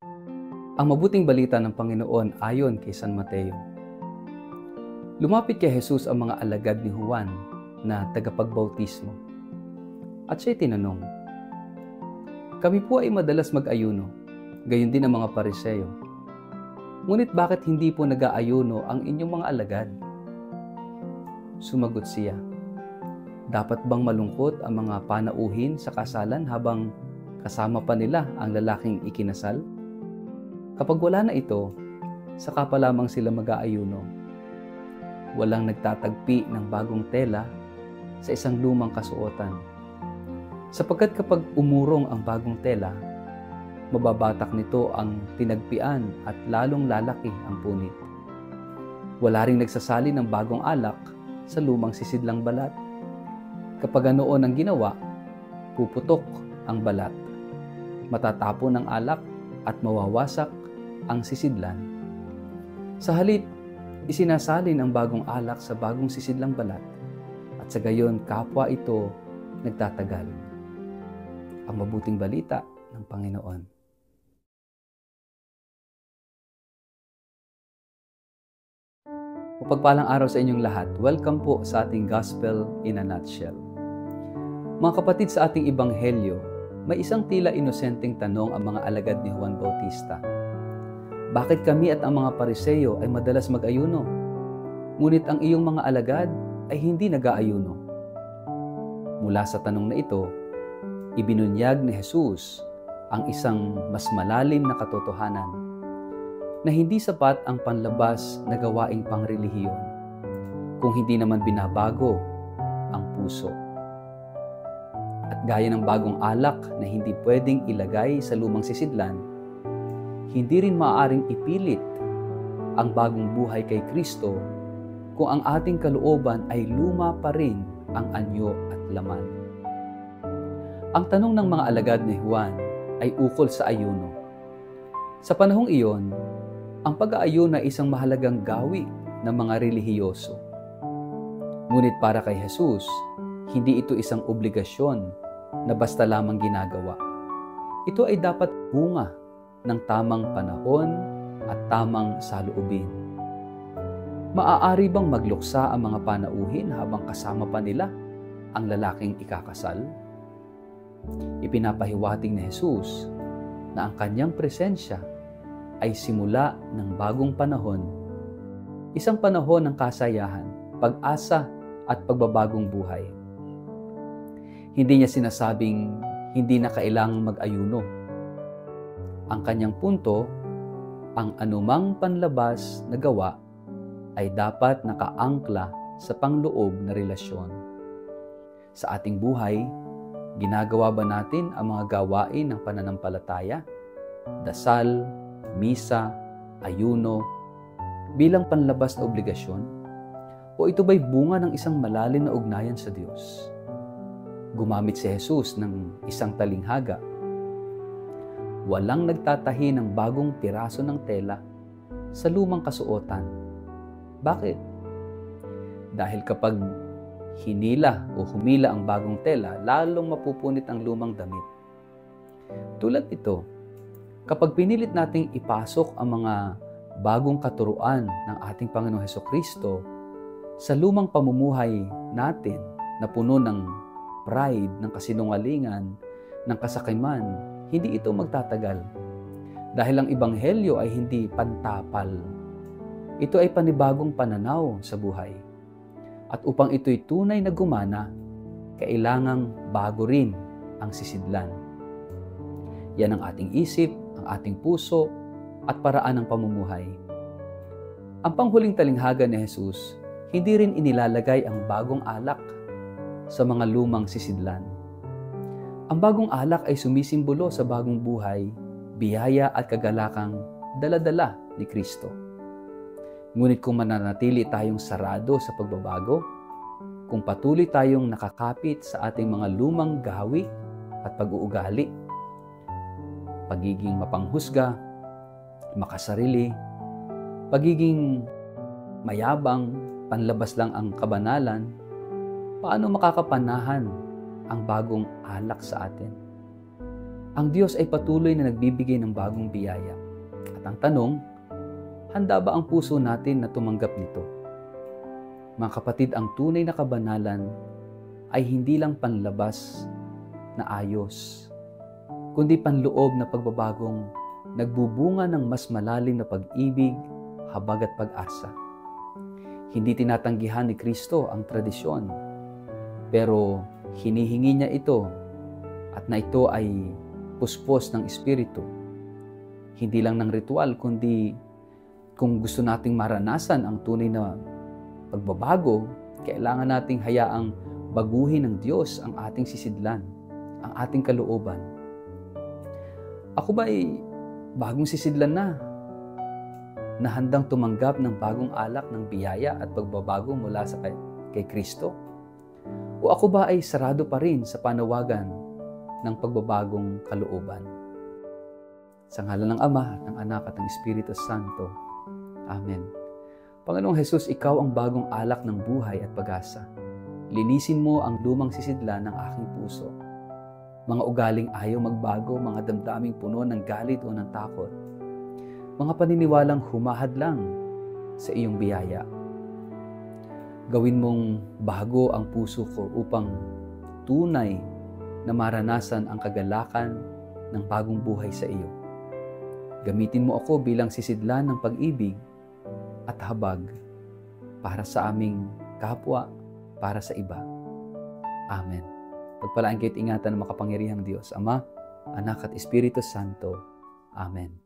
Ang mabuting balita ng Panginoon ayon kay San Mateo. Lumapit kay Jesus ang mga alagad ni Juan na tagapagbautismo. At siya'y tinanong, "Kami po ay madalas mag-ayuno, gayon din ang mga Pariseo. Ngunit bakit hindi po nag-aayuno ang inyong mga alagad?" Sumagot siya, "Dapat bang malungkot ang mga panauhin sa kasalan habang kasama pa nila ang lalaking ikinasal? Kapag wala na ito, saka pa lamang sila mag-aayuno. Walang nagtatagpi ng bagong tela sa isang lumang kasuotan. Sapagkat kapag umurong ang bagong tela, mababatak nito ang tinagpian at lalong lalaki ang punit. Wala ring nagsasali ng bagong alak sa lumang sisidlang balat. Kapag ganoon ang ginawa, puputok ang balat. Matatapon ang alak at mawawasak ang sisidlan. Sa halip, isinasalin ang bagong alak sa bagong sisidlang balat at sa gayon kapwa ito nagtatagal. Ang mabuting balita ng Panginoon. Mapagpalang araw sa inyong lahat. Welcome po sa ating Gospel in a Nutshell. Mga kapatid, sa ating Ebanghelyo, may isang tila inosenteng tanong ang mga alagad ni Juan Bautista. Bakit kami at ang mga Pariseo ay madalas mag-ayuno, ngunit ang iyong mga alagad ay hindi nag-aayuno? Mula sa tanong na ito, ibinunyag ni Jesus ang isang mas malalim na katotohanan na hindi sapat ang panlabas na gawaing pangrelihiyon kung hindi naman binabago ang puso. At gaya ng bagong alak na hindi pwedeng ilagay sa lumang sisidlan, hindi rin maaaring ipilit ang bagong buhay kay Kristo kung ang ating kalooban ay luma pa rin ang anyo at laman. Ang tanong ng mga alagad ni Juan ay ukol sa ayuno. Sa panahong iyon, ang pag-aayuno ay isang mahalagang gawi ng mga relihiyoso. Ngunit para kay Jesus, hindi ito isang obligasyon na basta lamang ginagawa. Ito ay dapat bunga ng tamang panahon at tamang saloobin. Maaari bang magluksa ang mga panauhin habang kasama pa nila ang lalaking ikakasal? Ipinapahiwatig ni Jesus na ang kanyang presensya ay simula ng bagong panahon, isang panahon ng kasayahan, pag-asa at pagbabagong buhay. Hindi niya sinasabing hindi na kailangang mag-ayuno. Ang kanyang punto, ang anumang panlabas na gawa ay dapat nakaangkla sa pangloob na relasyon. Sa ating buhay, ginagawa ba natin ang mga gawain ng pananampalataya, dasal, misa, ayuno, bilang panlabas na obligasyon? O ito ba'y bunga ng isang malalim na ugnayan sa Diyos? Gumamit si Jesus ng isang talinghaga. Walang nagtatahi ng bagong piraso ng tela sa lumang kasuotan. Bakit? Dahil kapag hinila o humila ang bagong tela, lalong mapupunit ang lumang damit. Tulad ito, kapag pinilit nating ipasok ang mga bagong katuruan ng ating Panginoong Hesukristo sa lumang pamumuhay natin na puno ng pride, ng kasinungalingan, ng kasakiman, hindi ito magtatagal. Dahil ang Ebanghelyo ay hindi pantapal. Ito ay panibagong pananaw sa buhay. At upang ito'y tunay na gumana, kailangang bago rin ang sisidlan. Yan ang ating isip, ang ating puso, at paraan ng pamumuhay. Ang panghuling talinghaga ni Jesus, hindi rin inilalagay ang bagong alak sa mga lumang sisidlan. Ang bagong alak ay sumisimbolo sa bagong buhay, biyaya at kagalakang dala-dala ni Kristo. Ngunit kung mananatili tayong sarado sa pagbabago, kung patuloy tayong nakakapit sa ating mga lumang gawi at pag-uugali, pagiging mapanghusga, makasarili, pagiging mayabang, panlabas lang ang kabanalan, paano makakapanahan ang bagong alak sa atin? Ang Diyos ay patuloy na nagbibigay ng bagong biyaya. At ang tanong, handa ba ang puso natin na tumanggap nito? Mga kapatid, ang tunay na kabanalan ay hindi lang panlabas na ayos, kundi panloob na pagbabagong nagbubunga ng mas malalim na pag-ibig, habag at pag-asa. Hindi tinatanggihan ni Kristo ang tradisyon, pero hinihingi niya ito at na ito ay puspos ng Espiritu. Hindi lang ng ritual, kundi kung gusto nating maranasan ang tunay na pagbabago, kailangan nating hayaang baguhin ng Diyos ang ating sisidlan, ang ating kalooban. Ako ba ay bagong sisidlan na handang tumanggap ng bagong alak ng biyaya at pagbabago mula sa kay Kristo? O ako ba ay sarado pa rin sa panawagan ng pagbabagong kalooban? Sa ngalan ng Ama, ng Anak at ng Espiritu Santo. Amen. Panginoong Hesus, Ikaw ang bagong alak ng buhay at pag-asa. Linisin mo ang lumang sisidlan ng aking puso. Mga ugaling ayaw magbago, mga damdaming puno ng galit o ng takot. Mga paniniwalang humahadlang sa iyong biyaya. Gawin mong bago ang puso ko upang tunay na maranasan ang kagalakan ng bagong buhay sa iyo. Gamitin mo ako bilang sisidlan ng pag-ibig at habag para sa aming kapwa, para sa iba. Amen. Pagpalaan kayo't ingatan ng makapangyarihang Diyos, Ama, Anak at Espiritu Santo. Amen.